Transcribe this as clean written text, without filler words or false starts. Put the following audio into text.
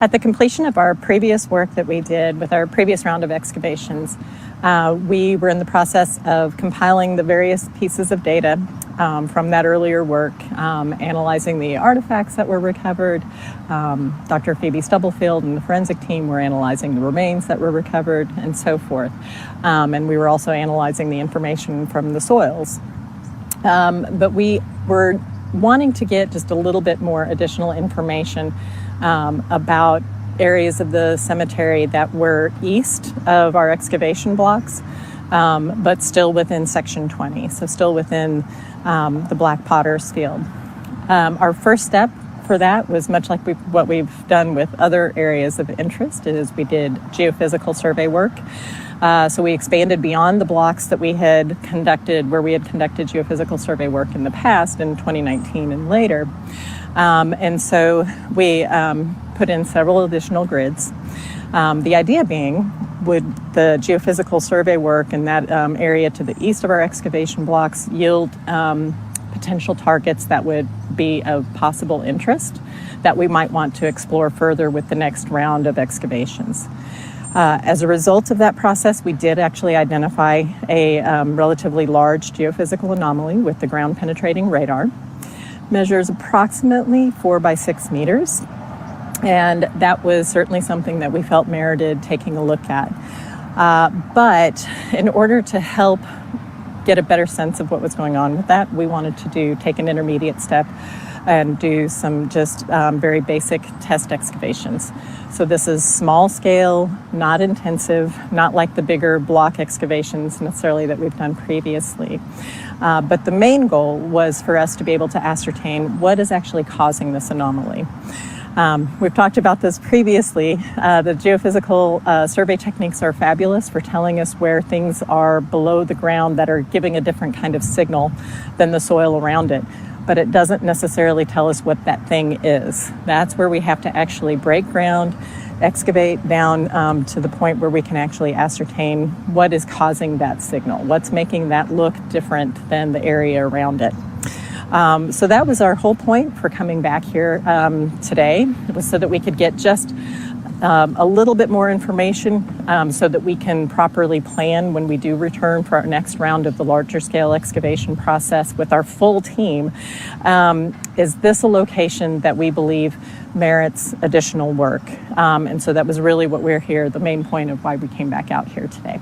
At the completion of our previous work that we did with our previous round of excavations, we were in the process of compiling the various pieces of data from that earlier work, analyzing the artifacts that were recovered. Dr. Phoebe Stubblefield and the forensic team were analyzing the remains that were recovered and so forth. And we were also analyzing the information from the soils. But we were wanting to get just a little bit more additional information about areas of the cemetery that were east of our excavation blocks, but still within Section 20, so still within the Black Potter's Field. Our first step for that was much like what we've done with other areas of interest, is we did geophysical survey work. So we expanded beyond the blocks that we had conducted, where we had conducted geophysical survey work in the past in 2019 and later. And so we put in several additional grids. The idea being, would the geophysical survey work in that area to the east of our excavation blocks yield potential targets that would be of possible interest that we might want to explore further with the next round of excavations. As a result of that process, we did actually identify a relatively large geophysical anomaly with the ground penetrating radar. Measures approximately 4 by 6 meters. And that was certainly something that we felt merited taking a look at. But in order to help get a better sense of what was going on with that, we wanted to take an intermediate step and do some just very basic test excavations. So this is small scale, not intensive, not like the bigger block excavations necessarily that we've done previously. But the main goal was for us to be able to ascertain what is actually causing this anomaly. We've talked about this previously. The geophysical survey techniques are fabulous for telling us where things are below the ground that are giving a different kind of signal than the soil around it. But it doesn't necessarily tell us what that thing is. That's where we have to actually break ground, excavate down to the point where we can actually ascertain what is causing that signal, what's making that look different than the area around it. So that was our whole point for coming back here today. It was so that we could get just a little bit more information so that we can properly plan when we do return for our next round of the larger scale excavation process with our full team. Is this a location that we believe merits additional work? And so that was really what we're here, the main point of why we came back out here today.